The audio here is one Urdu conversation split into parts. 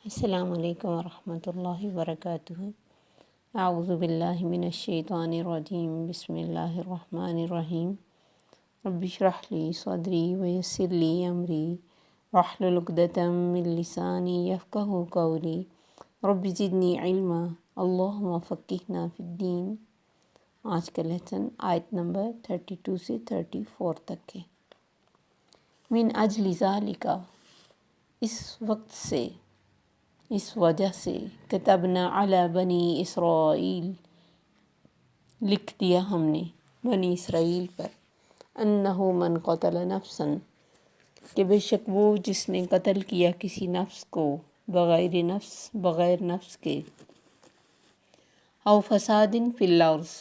السلام علیکم ورحمۃ اللہ وبرکاتہ۔ اعوذ باللہ من الشیطان الرجیم، بسم اللہ الرحمن الرحیم۔ رب اشرح لی صدری ویسر لی امری واحلل عقدۃ من لسانی یفقہوا قولی رب زدنی علما اللہم فقہنا فی الدین۔ آج کا لیسن آیت نمبر 32 سے 34 تک ہے۔ من اجل ذالک، اس وقت سے، اس وجہ سے، کتبنا علی بنی اسرائیل، لکھ دیا ہم نے بنی اسرائیل پر، انہ من قتل نفسا، کہ بے شک وہ جس نے قتل کیا کسی نفس کو، بغیر نفس کے، او فساد فی الارض،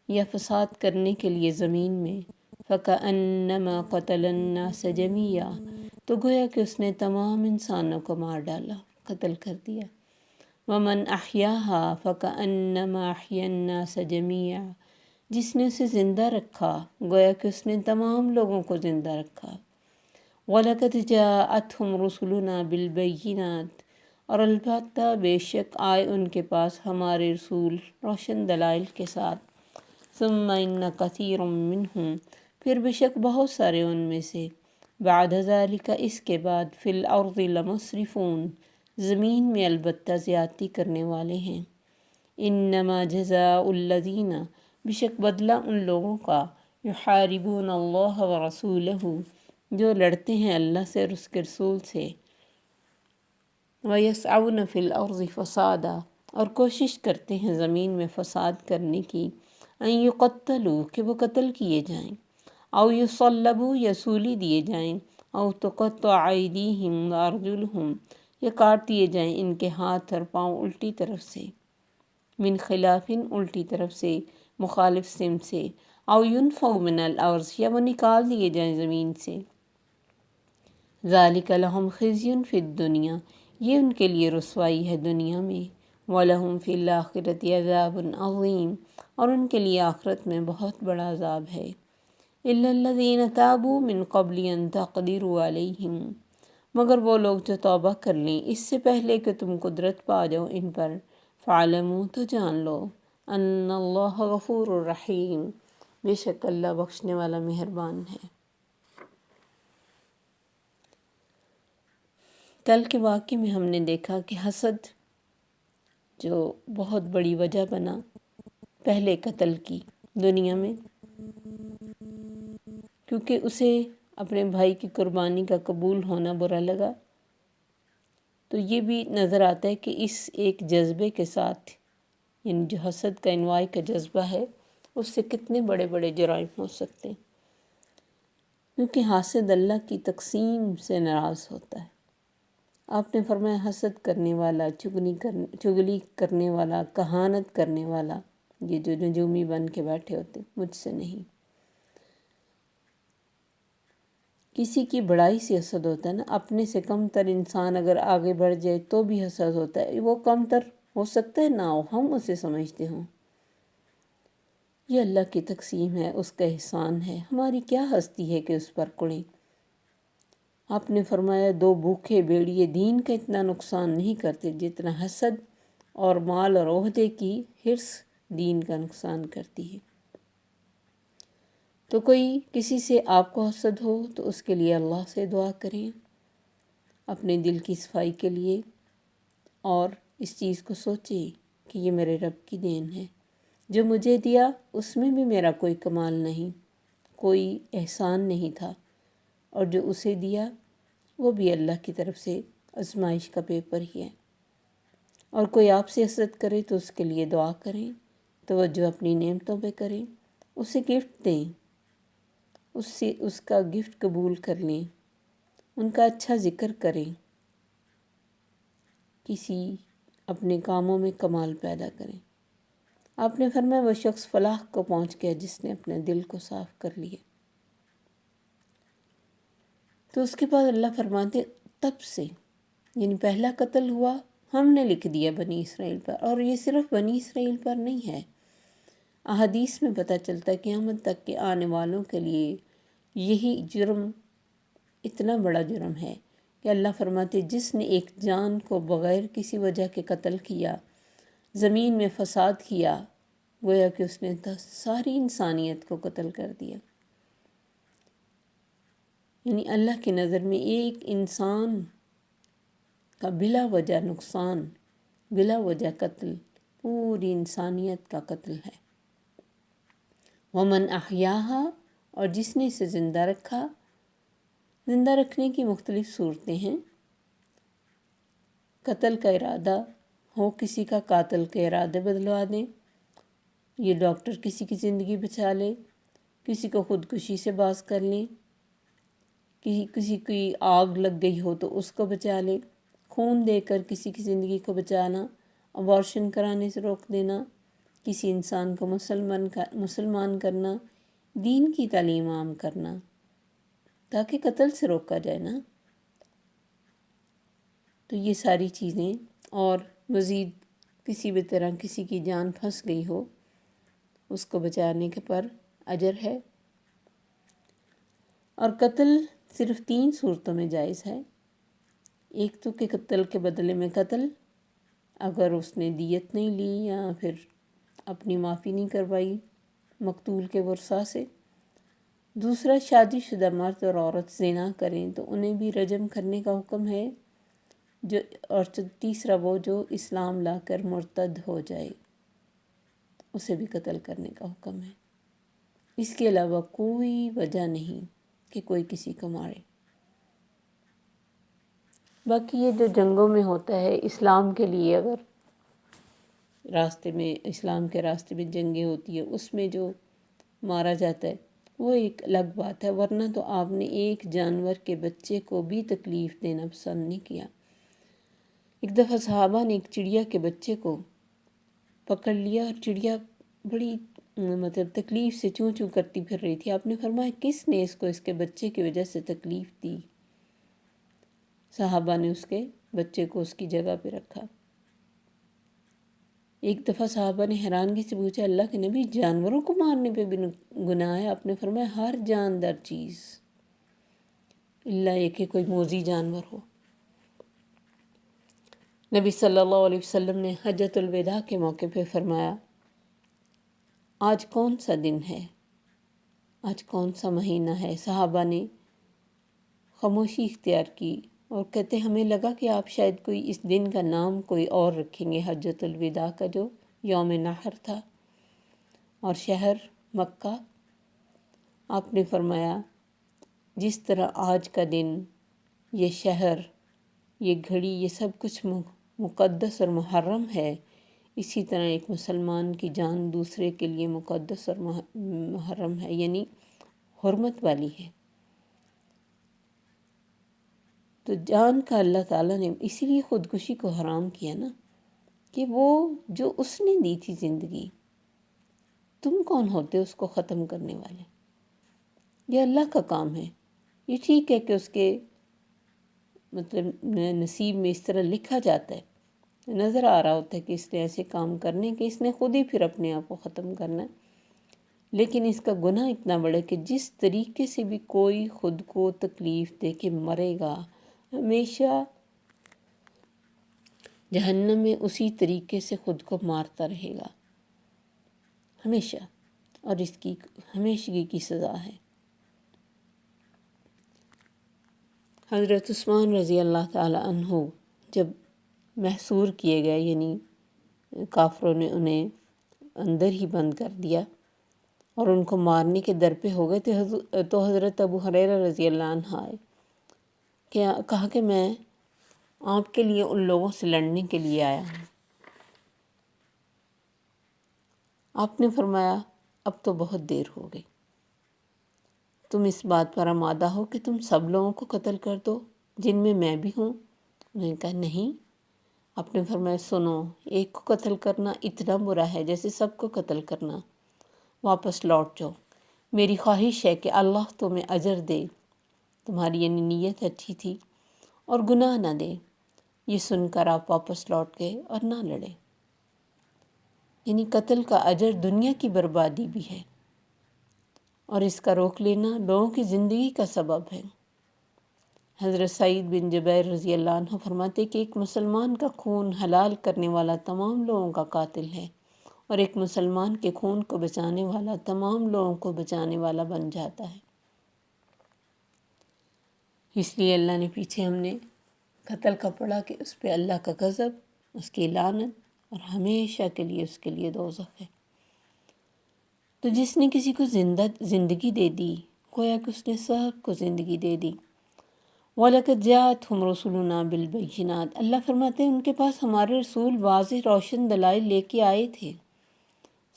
یا فساد کرنے کے لیے زمین میں، فکأنما قتل الناس جمیعا، تو گویا کہ اس نے تمام انسانوں کو مار ڈالا، قتل کر دیا۔ ومن احیاہا فکأنما احیا الناس جمیعا، جس نے اسے زندہ رکھا گویا کہ اس نے تمام لوگوں کو زندہ رکھا۔ وَلَقَدْ جَاءَتْهُمْ رُسُلُنَا بِالْبَيِّنَاتِ، اور البتہ بے شک آئے ان کے پاس ہمارے رسول روشن دلائل کے ساتھ۔ ثُمَّ إِنَّ كَثِيرٌ مِّنْهُمْ، پھر بے شک بہت سارے ان میں سے، بعد ذَلِكَ، اس کے بعد، فِي الْأَرْضِ لَمُسْرِفُونَ، زمین میں البتہ زیادتی کرنے والے ہیں۔ انما جزاء الذین، بے شک بدلہ ان لوگوں کا، یحاربون اللہ ورسولہ، جو لڑتے ہیں اللہ سے اور اس کے رسول سے، ویسعون فی الارض فسادا، اور کوشش کرتے ہیں زمین میں فساد کرنے کی، ان یقتلوا، کہ وہ قتل کیے جائیں، او یصلبوا، یا سولی دیے جائیں، او تقطع ایدیہم وارجلہم، یا کاٹ دیے جائیں ان کے ہاتھ اور پاؤں الٹی طرف سے، من خلاف، الٹی طرف سے، مخالف سمت سے، او ینفوا من الارض، یا وہ نکال دیے جائیں زمین سے۔ ذالک لہم خزی فی الدنیا، یہ ان کے لیے رسوائی ہے دنیا میں، وَلَهُمْ فِي الْآخِرَةِ عَذَابٌ عَظِيمٌ، اور ان کے لیے آخرت میں بہت بڑا عذاب ہے۔ إِلَّا الَّذِينَ تَابُوا مِن قَبْلِ أَن تَقْدِرُوا عَلَيْهِمْ، مگر وہ لوگ جو توبہ کر لیں اس سے پہلے کہ تم قدرت پا جاؤ ان پر، فَاعْلَمُوا، تو جان لو، أَنَّ اللَّهَ غَفُورٌ رَحِيمٌ، بے شک اللہ بخشنے والا مہربان ہے۔ کل کے واقعے میں ہم نے دیکھا کہ حسد جو بہت بڑی وجہ بنا پہلے قتل کی دنیا میں، کیونکہ اسے اپنے بھائی کی قربانی کا قبول ہونا برا لگا، تو یہ بھی نظر آتا ہے کہ اس ایک جذبے کے ساتھ، یعنی جو حسد کا انواع کا جذبہ ہے، اس سے کتنے بڑے بڑے جرائم ہو سکتے ہیں، کیونکہ حاسد اللہ کی تقسیم سے ناراض ہوتا ہے۔ آپ نے فرمایا حسد کرنے والا، چگلی کرنے والا، کہانت کرنے والا، یہ جو نجومی بن کے بیٹھے ہوتے، مجھ سے نہیں۔ کسی کی بڑائی سے حسد ہوتا ہے نا، اپنے سے کم تر انسان اگر آگے بڑھ جائے تو بھی حسد ہوتا ہے، وہ کم تر ہو سکتا ہے نہ ہو، ہم اسے سمجھتے ہوں۔ یہ اللہ کی تقسیم ہے، اس کا احسان ہے، ہماری کیا ہستی ہے کہ اس پر کڑیں۔ آپ نے فرمایا 2 بھوکے بھیڑیے دین کا اتنا نقصان نہیں کرتے جتنا حسد اور مال اور عہدے کی حرص دین کا نقصان کرتی ہے۔ تو کوئی کسی سے آپ کو حسد ہو تو اس کے لیے اللہ سے دعا کریں اپنے دل کی صفائی کے لیے، اور اس چیز کو سوچیں کہ یہ میرے رب کی دین ہے، جو مجھے دیا اس میں بھی میرا کوئی کمال نہیں، کوئی احسان نہیں تھا، اور جو اسے دیا وہ بھی اللہ کی طرف سے آزمائش کا پیپر ہی ہے۔ اور کوئی آپ سے حسد کرے تو اس کے لیے دعا کریں، توجہ اپنی نعمتوں پہ کریں، اسے گفٹ دیں، اس کا گفٹ قبول کر لیں، ان کا اچھا ذکر کریں، کسی اپنے کاموں میں کمال پیدا کریں۔ آپ نے فرمایا وہ شخص فلاح کو پہنچ گیا جس نے اپنے دل کو صاف کر لیا۔ تو اس کے بعد اللہ فرماتے تب سے، یعنی پہلا قتل ہوا، ہم نے لکھ دیا بنی اسرائیل پر، اور یہ صرف بنی اسرائیل پر نہیں ہے، احادیث میں پتہ چلتا ہے کہ قیامت تک کے آنے والوں کے لیے یہی جرم اتنا بڑا جرم ہے کہ اللہ فرماتے جس نے ایک جان کو بغیر کسی وجہ کے قتل کیا، زمین میں فساد کیا، گویا کہ اس نے ساری انسانیت کو قتل کر دیا۔ یعنی اللہ کی نظر میں ایک انسان کا بلا وجہ نقصان، بلا وجہ قتل، پوری انسانیت کا قتل ہے۔ ومن احیاہا، اور جس نے اسے زندہ رکھا۔ زندہ رکھنے کی مختلف صورتیں ہیں۔ قتل کا ارادہ ہو، کسی کا قاتل کے ارادے بدلوا دیں، یہ ڈاکٹر کسی کی زندگی بچا لے، کسی کو خودکشی سے باز کر لیں، کسی کی آگ لگ گئی ہو تو اس کو بچا لے، خون دے کر کسی کی زندگی کو بچانا، ابارشن کرانے سے روک دینا، کسی انسان کو مسلمان کرنا، دین کی تعلیم عام کرنا تاکہ قتل سے روکا جائے نا۔ تو یہ ساری چیزیں، اور مزید کسی بھی طرح کسی کی جان پھنس گئی ہو اس کو بچانے کے پر اجر ہے۔ اور قتل صرف 3 صورتوں میں جائز ہے۔ ایک تو کہ قتل کے بدلے میں قتل، اگر اس نے دیت نہیں لی یا پھر اپنی معافی نہیں کروائی مقتول کے ورثاء سے۔ دوسرا، شادی شدہ مرد اور عورت زنا کریں تو انہیں بھی رجم کرنے کا حکم ہے، اور تیسرا وہ جو اسلام لا کر مرتد ہو جائے اسے بھی قتل کرنے کا حکم ہے۔ اس کے علاوہ کوئی وجہ نہیں کہ کوئی کسی کو مارے۔ باقی یہ جو جنگوں میں ہوتا ہے، اسلام کے لیے اگر اسلام کے راستے میں جنگیں ہوتی ہے، اس میں جو مارا جاتا ہے وہ ایک الگ بات ہے، ورنہ تو آپ نے ایک جانور کے بچے کو بھی تکلیف دینا پسند نہیں کیا۔ ایک دفعہ صحابہ نے ایک چڑیا کے بچے کو پکڑ لیا، اور چڑیا بڑی تکلیف سے چوں چوں کرتی پھر رہی تھی۔ آپ نے فرمایا کس نے اس کو اس کے بچے کی وجہ سے تکلیف دی؟ صحابہ نے اس کے بچے کو اس کی جگہ پہ رکھا۔ ایک دفعہ صحابہ نے حیرانگی سے پوچھا، اللہ کے نبی جانوروں کو مارنے پہ بھی گناہ ہے؟ آپ نے فرمایا ہر جاندار چیز، اللہ یہ کہ کوئی موذی جانور ہو۔ نبی صلی اللہ علیہ وسلم نے حجۃ الوداع کے موقع پہ فرمایا، آج کون سا دن ہے؟ آج کون سا مہینہ ہے؟ صحابہ نے خاموشی اختیار کی اور کہتے ہمیں لگا کہ آپ شاید کوئی اس دن کا نام کوئی اور رکھیں گے، حجۃ الوداع کا جو یوم نحر تھا، اور شہر مکہ۔ آپ نے فرمایا جس طرح آج کا دن، یہ شہر، یہ گھڑی، یہ سب کچھ مقدس اور محرم ہے، اسی طرح ایک مسلمان کی جان دوسرے کے لیے مقدس اور محرم ہے، یعنی حرمت والی ہے۔ تو جان کا اللہ تعالیٰ نے اسی لیے خودکشی کو حرام کیا نا، کہ وہ جو اس نے دی تھی زندگی، تم کون ہوتے اس کو ختم کرنے والے؟ یہ اللہ کا کام ہے۔ یہ ٹھیک ہے کہ اس کے نصیب میں اس طرح لکھا جاتا ہے، نظر آ رہا ہوتا ہے کہ اس نے ایسے کام کرنے کہ اس نے خود ہی پھر اپنے آپ کو ختم کرنا ہے، لیکن اس کا گناہ اتنا بڑا ہے کہ جس طریقے سے بھی کوئی خود کو تکلیف دے کے مرے گا، ہمیشہ جہنم میں اسی طریقے سے خود کو مارتا رہے گا، ہمیشہ، اور اس کی ہمیشگی کی سزا ہے۔ حضرت عثمان رضی اللہ تعالی عنہ جب محصور کیے گئے، یعنی کافروں نے انہیں اندر ہی بند کر دیا اور ان کو مارنے کے در پہ ہو گئے، تو حضرت ابو ہریرہ رضی اللہ عنہ آئے، کہا کہ میں آپ کے لیے ان لوگوں سے لڑنے کے لیے آیا ہوں۔ آپ نے فرمایا اب تو بہت دیر ہو گئی، تم اس بات پر آمادہ ہو کہ تم سب لوگوں کو قتل کر دو جن میں میں بھی ہوں؟ انہوں نے کہا نہیں۔ آپ نے فرمایا سنو، ایک کو قتل کرنا اتنا برا ہے جیسے سب کو قتل کرنا، واپس لوٹ جاؤ، میری خواہش ہے کہ اللہ تمہیں اجر دے، تمہاری یعنی نیت اچھی تھی، اور گناہ نہ دے۔ یہ سن کر آپ واپس لوٹ گئے اور نہ لڑے۔ یعنی قتل کا اجر دنیا کی بربادی بھی ہے، اور اس کا روک لینا لوگوں کی زندگی کا سبب ہے۔ حضرت سعید بن جبیر رضی اللہ عنہ فرماتے کہ ایک مسلمان کا خون حلال کرنے والا تمام لوگوں کا قاتل ہے، اور ایک مسلمان کے خون کو بچانے والا تمام لوگوں کو بچانے والا بن جاتا ہے۔ اس لیے اللہ نے پیچھے ہم نے قتل کا پڑھا کہ اس پہ اللہ کا غضب، اس کی لعنت، اور ہمیشہ کے لیے اس کے لیے دوزخ ہے۔ تو جس نے کسی کو زندگی دے دی، گویا کہ اس نے سب کو زندگی دے دی۔ وَلَقَدْ جَاءَتْهُمْ رُسُلُنَا بِالْبَيِّنَاتِ، اللہ فرماتے ہیں ان کے پاس ہمارے رسول واضح روشن دلائل لے کے آئے تھے۔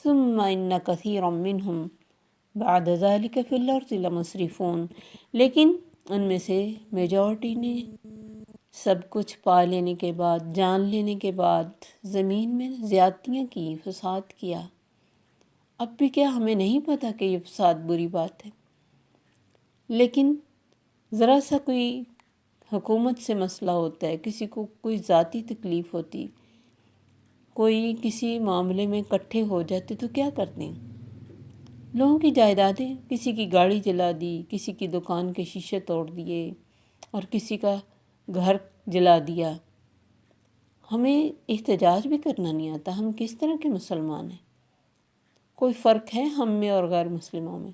ثُمَّ إِنَّ كَثِيرًا مِّنْهُمْ بَعْدَ ذَلِكَ فِي الْأَرْضِ لَمُسْرِفُونَ، لیکن ان میں سے میجورٹی نے سب کچھ پا لینے کے بعد، جان لینے کے بعد زمین میں زیادتیاں کی، فساد کیا۔ اب بھی کیا ہمیں نہیں پتہ کہ یہ فساد بری بات ہے؟ لیکن ذرا سا کوئی حکومت سے مسئلہ ہوتا ہے، کسی کو کوئی ذاتی تکلیف ہوتی، کوئی کسی معاملے میں اکٹھے ہو جاتے تو کیا کرتے ہیں؟ لوگوں کی جائیدادیں، کسی کی گاڑی جلا دی، کسی کی دکان کے شیشے توڑ دیے، اور کسی کا گھر جلا دیا۔ ہمیں احتجاج بھی کرنا نہیں آتا، ہم کس طرح کے مسلمان ہیں؟ کوئی فرق ہے ہم میں اور غیر مسلموں میں؟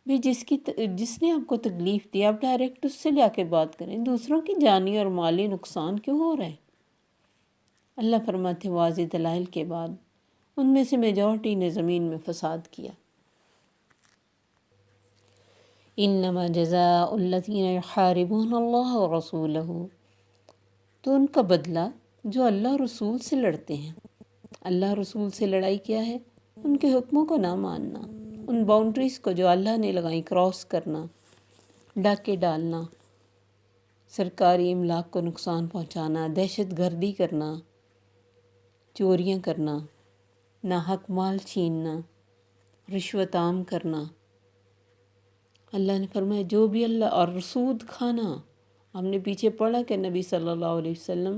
بھی جس نے آپ کو تکلیف دی، آپ ڈائریکٹ اس سے جا کے بات کریں، دوسروں کی جانی اور مالی نقصان کیوں ہو رہا ہے؟ اللہ فرماتے واضح دلائل کے بعد ان میں سے میجورٹی نے زمین میں فساد کیا۔ انما جزاء الذین یحاربون اللہ ورسولہ، تو ان کا بدلہ جو اللہ رسول سے لڑتے ہیں۔ اللہ رسول سے لڑائی کیا ہے؟ ان کے حکموں کو نہ ماننا، ان باؤنڈریز کو جو اللہ نے لگائیں کراس کرنا، ڈاکے ڈالنا، سرکاری املاک کو نقصان پہنچانا، دہشت گردی کرنا، چوریاں کرنا، ناحق مال چھیننا، رشوت عام کرنا۔ اللہ نے فرمایا جو بھی اللہ اور سود کھانا، ہم نے پیچھے پڑھا کہ نبی صلی اللہ علیہ وسلم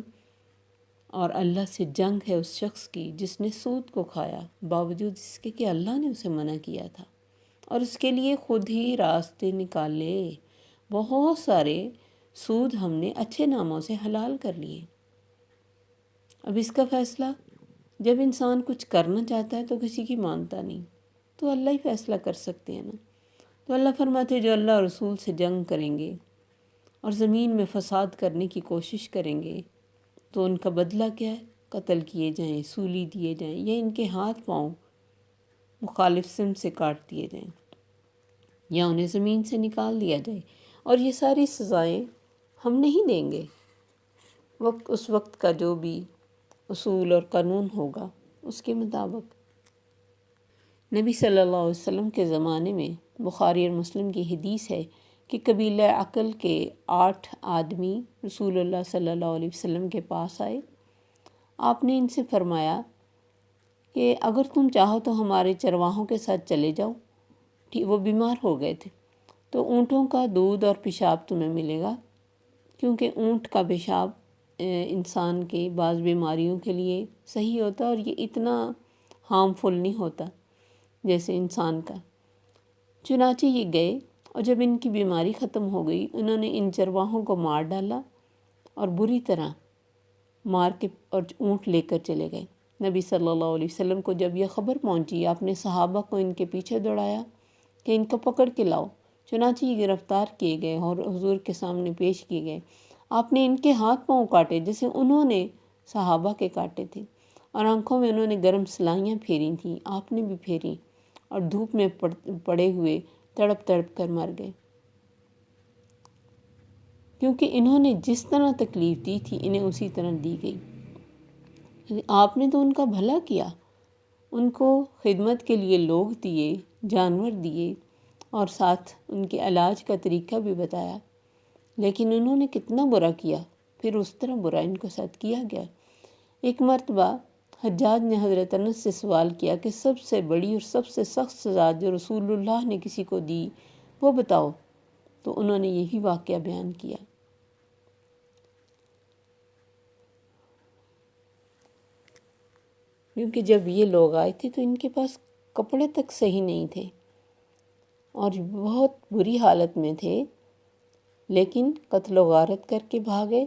اور اللہ سے جنگ ہے اس شخص کی جس نے سود کو کھایا، باوجود اس کے کہ اللہ نے اسے منع کیا تھا، اور اس کے لیے خود ہی راستے نکالے۔ بہت سارے سود ہم نے اچھے ناموں سے حلال کر لیے۔ اب اس کا فیصلہ جب انسان کچھ کرنا چاہتا ہے تو کسی کی مانتا نہیں، تو اللہ ہی فیصلہ کر سکتے ہیں نا۔ تو اللہ فرماتے جو اللہ رسول سے جنگ کریں گے اور زمین میں فساد کرنے کی کوشش کریں گے تو ان کا بدلہ کیا ہے؟ قتل کیے جائیں، سولی دیے جائیں، یا ان کے ہاتھ پاؤں مخالف سمت سے کاٹ دیے جائیں، یا انہیں زمین سے نکال دیا جائے۔ اور یہ ساری سزائیں ہم نہیں دیں گے، اس وقت کا جو بھی اصول اور قانون ہوگا اس کے مطابق۔ نبی صلی اللہ علیہ وسلم کے زمانے میں بخاری اور مسلم کی حدیث ہے کہ قبیلہ عقل کے 8 آدمی رسول اللہ صلی اللہ علیہ وسلم کے پاس آئے۔ آپ نے ان سے فرمایا کہ اگر تم چاہو تو ہمارے چرواہوں کے ساتھ چلے جاؤ۔ وہ بیمار ہو گئے تھے، تو اونٹوں کا دودھ اور پیشاب تمہیں ملے گا، کیونکہ اونٹ کا پیشاب انسان کے بعض بیماریوں کے لیے صحیح ہوتا ہے، اور یہ اتنا ہارمفل نہیں ہوتا جیسے انسان کا۔ چنانچہ یہ گئے، اور جب ان کی بیماری ختم ہو گئی انہوں نے ان چرواہوں کو مار ڈالا اور بری طرح مار کے اور اونٹ لے کر چلے گئے۔ نبی صلی اللہ علیہ وسلم کو جب یہ خبر پہنچی، آپ نے صحابہ کو ان کے پیچھے دوڑایا کہ ان کو پکڑ کے لاؤ۔ چنانچہ یہ گرفتار کیے گئے اور حضور کے سامنے پیش کیے گئے۔ آپ نے ان کے ہاتھ پاؤں کاٹے جیسے انہوں نے صحابہ کے کاٹے تھے، اور آنکھوں میں انہوں نے گرم سلائیاں پھیری تھیں، آپ نے بھی پھیری، اور دھوپ میں پڑے ہوئے تڑپ تڑپ کر مر گئے، کیونکہ انہوں نے جس طرح تکلیف دی تھی انہیں اسی طرح دی گئی۔ آپ نے تو ان کا بھلا کیا، ان کو خدمت کے لیے لوگ دیے، جانور دیے، اور ساتھ ان کے علاج کا طریقہ بھی بتایا، لیکن انہوں نے کتنا برا کیا، پھر اس طرح برا ان کے ساتھ کیا گیا۔ ایک مرتبہ حجاج نے حضرت انس سے سوال کیا کہ سب سے بڑی اور سب سے سخت سزا جو رسول اللہ نے کسی کو دی وہ بتاؤ، تو انہوں نے یہی واقعہ بیان کیا۔ کیونکہ جب یہ لوگ آئے تھے تو ان کے پاس کپڑے تک صحیح نہیں تھے، اور بہت بری حالت میں تھے، لیکن قتل و غارت کر کے بھاگے،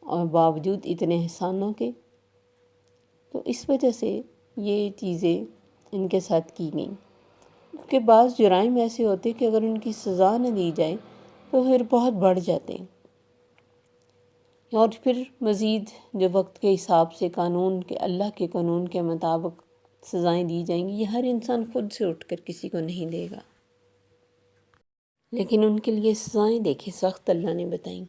اور باوجود اتنے احسانوں کے. تو اس وجہ سے یہ چیزیں ان کے ساتھ کی گئیں. کیونکہ بعض جرائم ایسے ہوتے کہ اگر ان کی سزا نہ دی جائے تو پھر بہت بڑھ جاتے ہیں، اور پھر مزید جو وقت کے حساب سے قانون کے، اللہ کے قانون کے مطابق سزائیں دی جائیں گی، یہ ہر انسان خود سے اٹھ کر کسی کو نہیں دے گا. لیکن ان کے لیے سزائیں دیکھیں سخت اللہ نے بتائیں،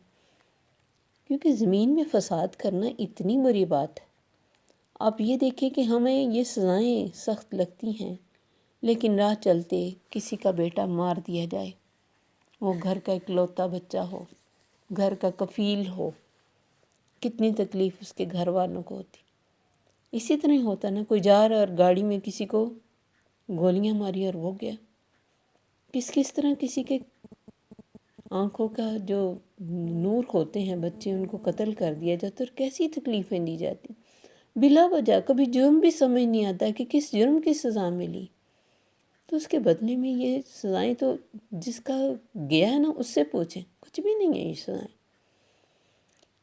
کیونکہ زمین میں فساد کرنا اتنی بری بات ہے. آپ یہ دیکھیں کہ ہمیں یہ سزائیں سخت لگتی ہیں، لیکن راہ چلتے کسی کا بیٹا مار دیا جائے، وہ گھر کا اکلوتا بچہ ہو، گھر کا کفیل ہو، کتنی تکلیف اس کے گھر والوں کو ہوتی. اسی طرح ہوتا نا، کوئی جا رہا اور گاڑی میں کسی کو گولیاں ماری اور وہ گیا. کس طرح کسی کے آنکھوں کا جو نور ہوتے ہیں بچے، ان کو قتل کر دیا جاتا اور کیسی تکلیفیں دی جاتی بلا وجہ. کبھی جرم بھی سمجھ نہیں آتا کہ کس جرم کی سزا ملی، تو اس کے بدلے میں یہ سزائیں تو جس کا گیا ہے نا اس سے پوچھیں، کچھ بھی نہیں ہے یہ سزائیں.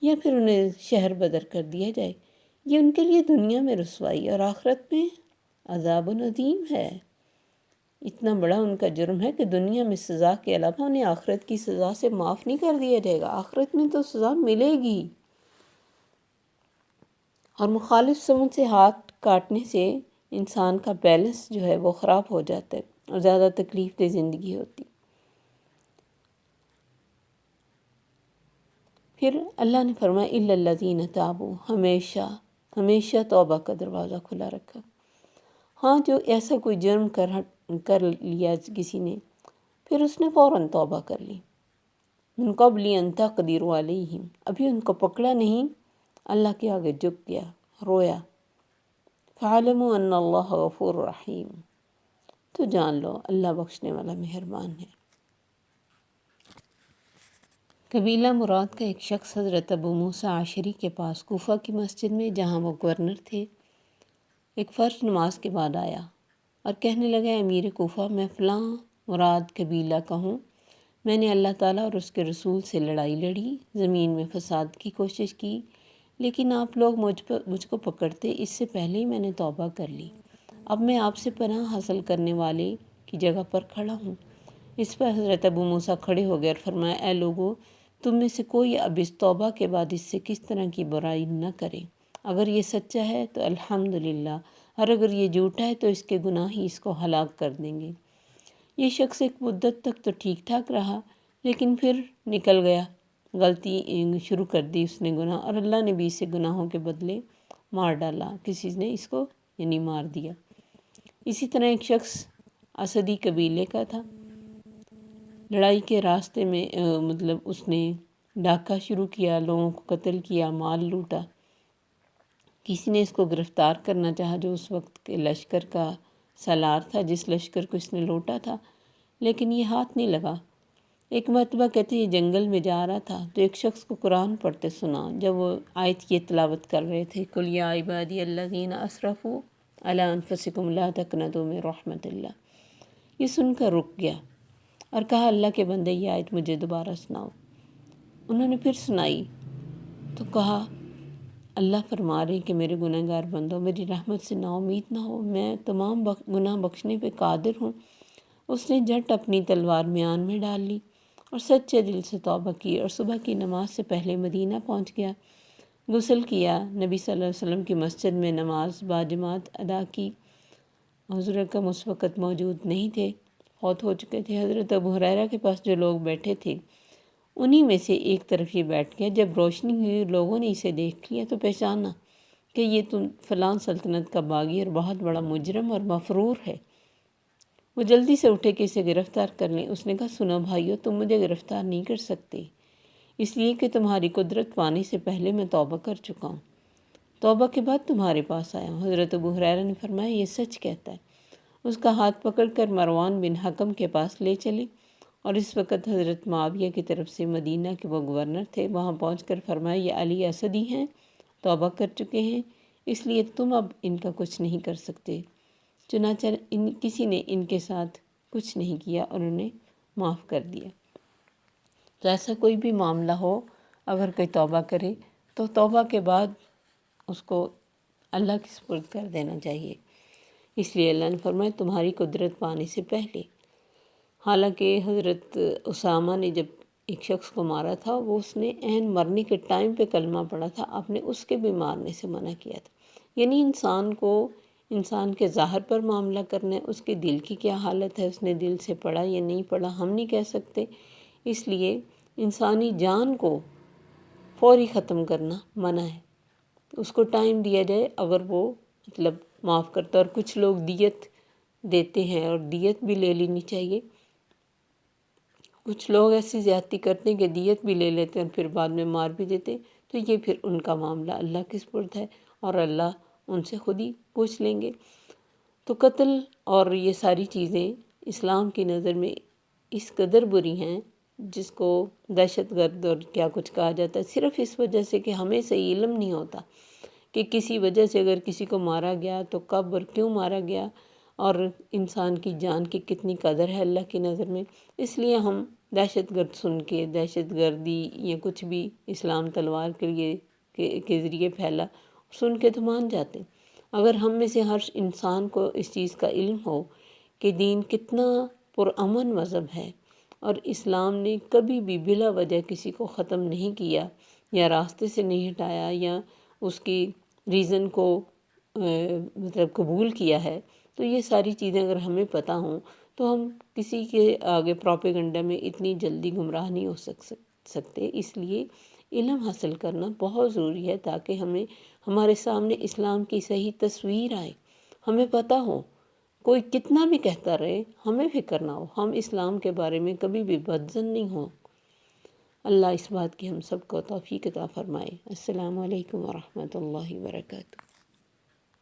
یا پھر انہیں شہر بدر کر دیا جائے، یہ ان کے لیے دنیا میں رسوائی اور آخرت میں عذاب عظیم ہے. اتنا بڑا ان کا جرم ہے کہ دنیا میں سزا کے علاوہ انہیں آخرت کی سزا سے معاف نہیں کر دیا جائے گا. آخرت میں تو سزا ملے گی. اور مخالف سمت سے ہاتھ کاٹنے سے انسان کا بیلنس جو ہے وہ خراب ہو جاتا ہے اور زیادہ تکلیف دہ زندگی ہوتی. پھر اللہ نے فرمایا الا الذین تابوا، ہمیشہ توبہ کا دروازہ کھلا رکھا. ہاں، جو ایسا کوئی جرم کر لیا کسی نے، پھر اس نے فوراً توبہ کر لی. من قبل ان تقدروا علیہم، ابھی ان کو پکڑا نہیں، اللہ کے آگے جھک گیا، رویا. فعلموا ان اللہ غفور رحیم، تو جان لو اللہ بخشنے والا مہربان ہے. قبیلہ مراد کا ایک شخص حضرت ابو موسیٰ عاشری کے پاس کوفہ کی مسجد میں، جہاں وہ گورنر تھے، ایک فرض نماز کے بعد آیا اور کہنے لگا، امیر کوفہ، میں فلاں مراد قبیلہ کا ہوں. میں نے اللہ تعالیٰ اور اس کے رسول سے لڑائی لڑی، زمین میں فساد کی کوشش کی، لیکن آپ لوگ مجھ کو پکڑتے اس سے پہلے ہی میں نے توبہ کر لی. اب میں آپ سے پناہ حاصل کرنے والے کی جگہ پر کھڑا ہوں. اس پر حضرت ابو موسیٰ کھڑے ہو گئے اور فرمایا، اے لوگو، تم میں سے کوئی اب اس توبہ کے بعد اس سے کس طرح کی برائی نہ کرے. اگر یہ سچا ہے تو الحمدللہ، اور اگر یہ جھوٹا ہے تو اس کے گناہ ہی اس کو ہلاک کر دیں گے. یہ شخص ایک مدت تک تو ٹھیک ٹھاک رہا، لیکن پھر نکل گیا، غلطی شروع کر دی اس نے گناہ، اور اللہ نے بھی اسے گناہوں کے بدلے مار ڈالا. کسی نے اس کو یعنی مار دیا. اسی طرح ایک شخص اسدی قبیلے کا تھا. لڑائی کے راستے میں اس نے ڈاکہ شروع کیا، لوگوں کو قتل کیا، مال لوٹا. کسی نے اس کو گرفتار کرنا چاہا جو اس وقت کے لشکر کا سالار تھا، جس لشکر کو اس نے لوٹا تھا، لیکن یہ ہاتھ نہیں لگا. ایک مرتبہ کہتے یہ جنگل میں جا رہا تھا تو ایک شخص کو قرآن پڑھتے سنا. جب وہ آیت کی تلاوت کر رہے تھے، قُلْ يَا عِبَادِيَ الَّذِينَ أَسْرَفُوا عَلَىٰ أَنفُسِكُمْ لَا تَقْنَطُوا مِن رَحْمَتِ اللَّهِ، یہ سن کر رک گیا اور کہا، اللہ کے بندے یہ آیت مجھے دوبارہ سناؤ. انہوں نے پھر سنائی تو کہا، اللہ فرما رہے کہ میرے گناہ گار بندو، میری رحمت سے نا امید نہ ہو، میں تمام گناہ بخشنے پہ قادر ہوں. اس نے جھٹ اپنی تلوار میان میں ڈال لی اور سچے دل سے توبہ کی، اور صبح کی نماز سے پہلے مدینہ پہنچ گیا. غسل کیا، نبی صلی اللہ علیہ وسلم کی مسجد میں نماز باجماعت ادا کی. حضور اکرم اس وقت موجود نہیں تھے، فوت ہو چکے تھے. حضرت ابو ہریرہ کے پاس جو لوگ بیٹھے تھے، انہی میں سے ایک طرف یہ بیٹھ گیا. جب روشنی ہوئی، لوگوں نے اسے دیکھ لیا تو پہچانا کہ یہ تم فلاں سلطنت کا باغی اور بہت بڑا مجرم اور مفرور ہے. وہ جلدی سے اٹھے کہ اسے گرفتار کر لیں. اس نے کہا، سنو بھائیو، تم مجھے گرفتار نہیں کر سکتے، اس لیے کہ تمہاری قدرت پانے سے پہلے میں توبہ کر چکا ہوں. توبہ کے بعد تمہارے پاس آیا ہوں. حضرت ابو ہریرہ نے فرمایا، یہ سچ کہتا ہے. اس کا ہاتھ پکڑ کر مروان بن حکم کے پاس لے چلے، اور اس وقت حضرت معاویہ کی طرف سے مدینہ کے وہ گورنر تھے. وہاں پہنچ کر فرمایا، یہ علی اسدی ہیں، توبہ کر چکے ہیں، اس لیے تم اب ان کا کچھ نہیں کر سکتے. چنانچہ کسی نے ان کے ساتھ کچھ نہیں کیا اور انہیں معاف کر دیا. تو ایسا کوئی بھی معاملہ ہو، اگر کوئی توبہ کرے تو توبہ کے بعد اس کو اللہ کے سپرد کر دینا چاہیے۔ اس لیے اللہ نے فرمایا تمہاری قدرت پانے سے پہلے۔ حالانکہ حضرت اسامہ نے جب ایک شخص کو مارا تھا، وہ اس نے عین مرنے کے ٹائم پہ کلمہ پڑھا تھا، آپ نے اس کے بھی مارنے سے منع کیا تھا۔ یعنی انسان کے ظاہر پر معاملہ کرنا ہے، اس کے دل کی کیا حالت ہے، اس نے دل سے پڑھا یا نہیں پڑھا، ہم نہیں کہہ سکتے۔ اس لیے انسانی جان کو فوری ختم کرنا منع ہے، اس کو ٹائم دیا جائے اگر وہ معاف کرتا ہے۔ اور کچھ لوگ دیت دیتے ہیں، اور دیت بھی لے لینی چاہیے۔ کچھ لوگ ایسی زیادتی کرتے ہیں کہ دیت بھی لے لیتے ہیں اور پھر بعد میں مار بھی دیتے، تو یہ پھر ان کا معاملہ اللہ کے سپرد ہے، اور اللہ ان سے خود ہی پوچھ لیں گے۔ تو قتل اور یہ ساری چیزیں اسلام کی نظر میں اس قدر بری ہیں، جس کو دہشت گرد اور کیا کچھ کہا جاتا ہے، صرف اس وجہ سے کہ ہمیں صحیح علم نہیں ہوتا کہ کسی وجہ سے اگر کسی کو مارا گیا تو کب اور کیوں مارا گیا، اور انسان کی جان کی کتنی قدر ہے اللہ کی نظر میں۔ اس لیے ہم دہشت گرد سن کے، دہشت گردی یا کچھ بھی اسلام تلوار کے ذریعے پھیلا، سن کے تو مان جاتے ہیں۔ اگر ہم میں سے ہر انسان کو اس چیز کا علم ہو کہ دین کتنا پرامن مذہب ہے، اور اسلام نے کبھی بھی بلا وجہ کسی کو ختم نہیں کیا یا راستے سے نہیں ہٹایا یا اس کی ریزن کو قبول کیا ہے، تو یہ ساری چیزیں اگر ہمیں پتہ ہوں تو ہم کسی کے آگے پروپیگنڈا میں اتنی جلدی گمراہ نہیں ہو سکتے۔ اس لیے علم حاصل کرنا بہت ضروری ہے، تاکہ ہمارے سامنے اسلام کی صحیح تصویر آئے، ہمیں پتہ ہو۔ کوئی کتنا بھی کہتا رہے، ہمیں فکر نہ ہو، ہم اسلام کے بارے میں کبھی بھی بدظن نہیں ہوں۔ اللہ اس بات کی ہم سب کو توفیق عطا فرمائے۔ السلام علیکم ورحمۃ اللہ وبرکاتہ۔